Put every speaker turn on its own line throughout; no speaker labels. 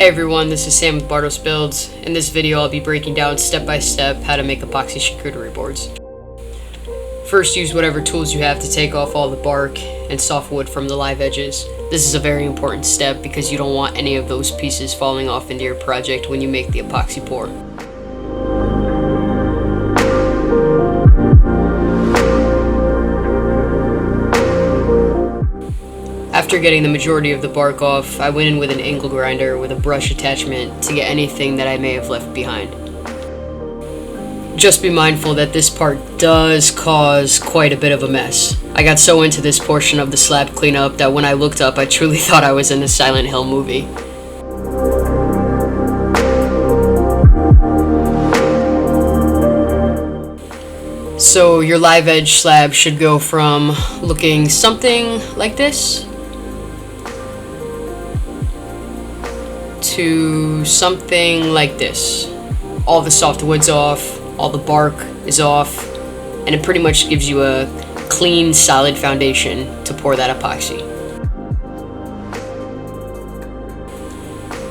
Hey everyone, this is Sam with Bartos Builds. In this video I'll be breaking down step by step how to make epoxy charcuterie boards. First, use whatever tools you have to take off all the bark and softwood from the live edges. This is a very important step because you don't want any of those pieces falling off into your project when you make the epoxy pour. After getting the majority of the bark off, I went in with an angle grinder with a brush attachment to get anything that I may have left behind. Just be mindful that this part does cause quite a bit of a mess. I got so into this portion of the slab cleanup that when I looked up I truly thought I was in a Silent Hill movie. So your live edge slab should go from looking something like this to something like this. All the softwood's off, all the bark is off, and it pretty much gives you a clean, solid foundation to pour that epoxy.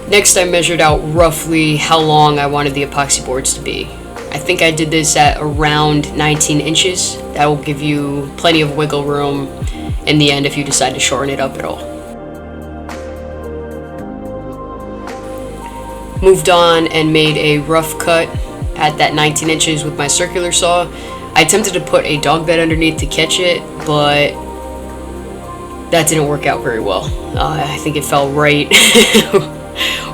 Next, I measured out roughly how long I wanted the epoxy boards to be. I think I did this at around 19 inches. That will give you plenty of wiggle room in the end if you decide to shorten it up at all. Moved on and made a rough cut at that 19 inches with my circular saw. I attempted to put a dog bed underneath to catch it, but that didn't work out very well. I think it fell right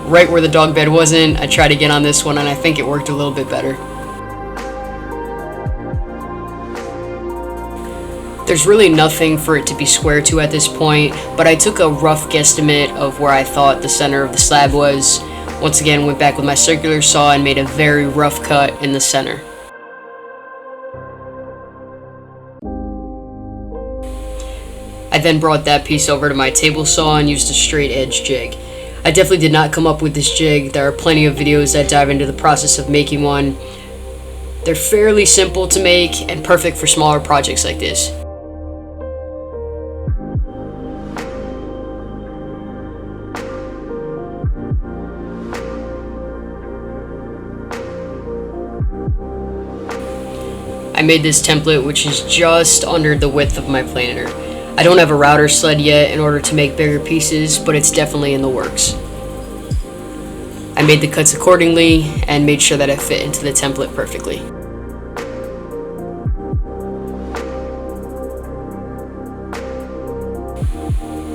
right where the dog bed wasn't. I tried again on this one and I think it worked a little bit better. There's really nothing for it to be square to at this point, but I took a rough guesstimate of where I thought the center of the slab was. Once again, went back with my circular saw and made a very rough cut in the center. I then brought that piece over to my table saw and used a straight edge jig. I definitely did not come up with this jig. There are plenty of videos that dive into the process of making one. They're fairly simple to make and perfect for smaller projects like this. I made this template which is just under the width of my planer. I don't have a router sled yet in order to make bigger pieces, but it's definitely in the works. I made the cuts accordingly and made sure that it fit into the template perfectly.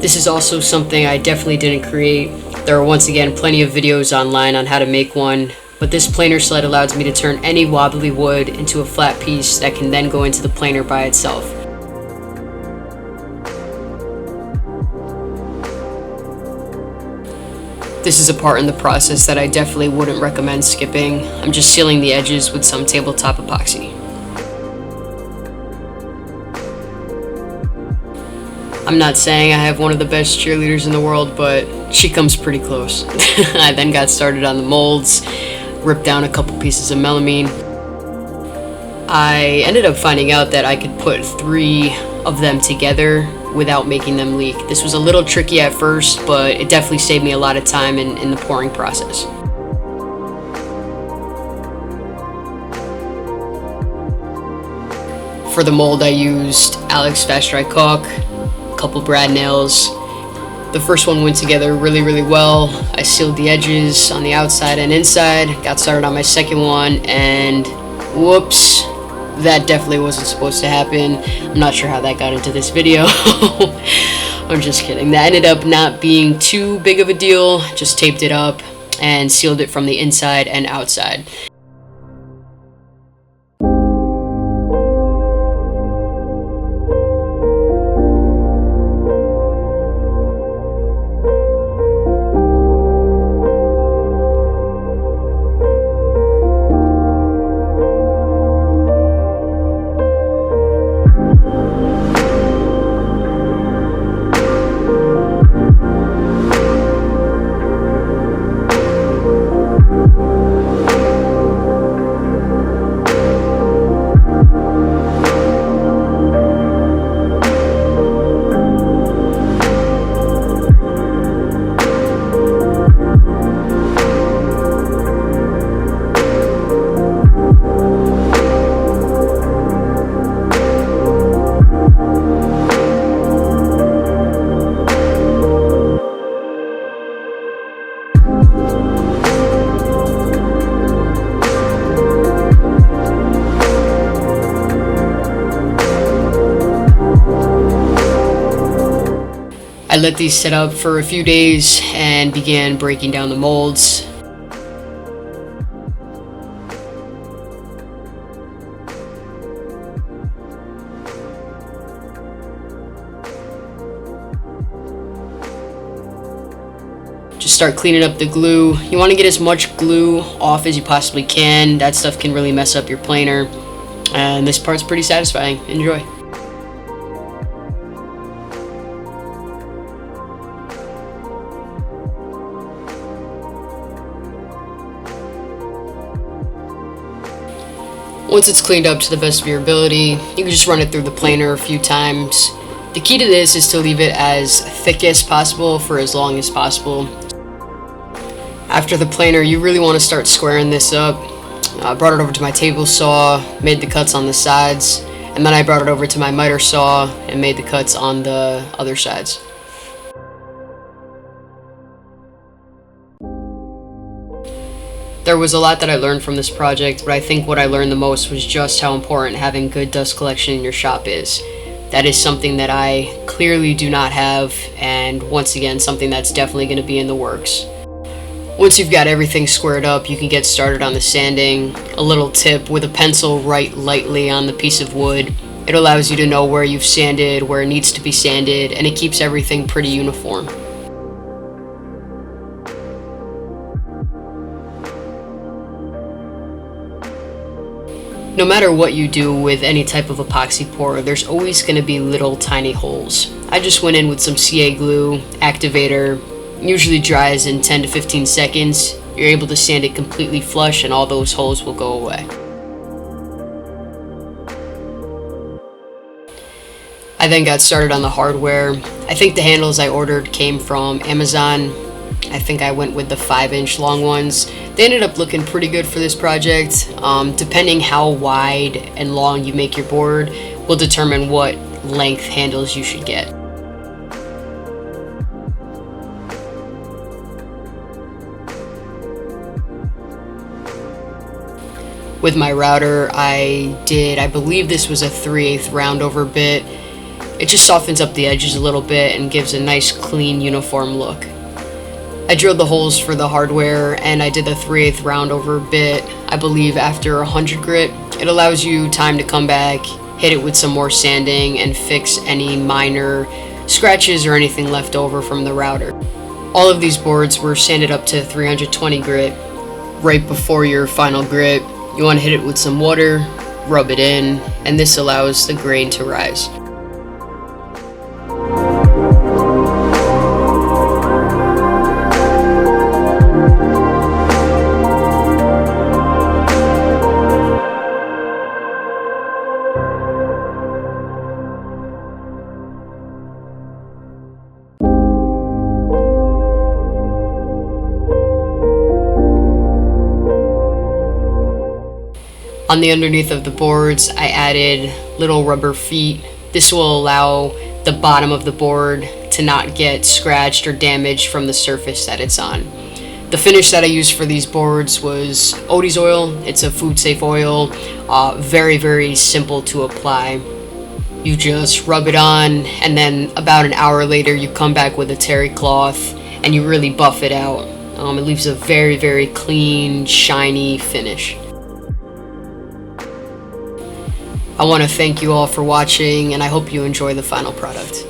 This is also something I definitely didn't create. There are once again plenty of videos online on how to make one, but this planer sled allows me to turn any wobbly wood into a flat piece that can then go into the planer by itself. This is a part in the process that I definitely wouldn't recommend skipping. I'm just sealing the edges with some tabletop epoxy. I'm not saying I have one of the best cheerleaders in the world, but she comes pretty close. I then got started on the molds, ripped down a couple pieces of melamine. I ended up finding out that I could put 3 of them together without making them leak. This was a little tricky at first, but it definitely saved me a lot of time in the pouring process. For the mold I used Alex Fast Dry caulk, a couple brad nails. The first one went together really well. I sealed the edges on the outside and inside, got started on my second one, and whoops, that definitely wasn't supposed to happen. I'm not sure how that got into this video. I'm just kidding. That ended up not being too big of a deal. Just taped it up and sealed it from the inside and outside. I let these sit up for a few days and began breaking down the molds. Just start cleaning up the glue. You want to get as much glue off as you possibly can. That stuff can really mess up your planer. And this part's pretty satisfying. Enjoy. Once it's cleaned up to the best of your ability, you can just run it through the planer a few times. The key to this is to leave it as thick as possible for as long as possible. After the planer, you really want to start squaring this up. I brought it over to my table saw, made the cuts on the sides, and then I brought it over to my miter saw and made the cuts on the other sides. There was a lot that I learned from this project, but I think what I learned the most was just how important having good dust collection in your shop is. That is something that I clearly do not have, and once again, something that's definitely going to be in the works. Once you've got everything squared up, you can get started on the sanding. A little tip: with a pencil, write lightly on the piece of wood. It allows you to know where you've sanded, where it needs to be sanded, and it keeps everything pretty uniform. No matter what you do with any type of epoxy pour, there's always going to be little tiny holes. I just went in with some CA glue, activator, usually dries in 10 to 15 seconds. You're able to sand it completely flush and all those holes will go away. I then got started on the hardware. I think the handles I ordered came from Amazon. I think I went with the 5-inch long ones. They ended up looking pretty good for this project. Depending how wide and long you make your board will determine what length handles you should get. With my router, I believe this was a 3/8 roundover bit. It just softens up the edges a little bit and gives a nice clean uniform look. I drilled the holes for the hardware and I did the 3/8 roundover bit, I believe after 100 grit. It allows you time to come back, hit it with some more sanding, and fix any minor scratches or anything left over from the router. All of these boards were sanded up to 320 grit. Right before your final grit, you want to hit it with some water, rub it in, and this allows the grain to rise. On the underneath of the boards, I added little rubber feet. This will allow the bottom of the board to not get scratched or damaged from the surface that it's on. The finish that I used for these boards was Odies Oil. It's a food safe oil, very, very simple to apply. You just rub it on, and then about an hour later you come back with a terry cloth and you really buff it out. It leaves a very, very clean, shiny finish. I want to thank you all for watching, and I hope you enjoy the final product.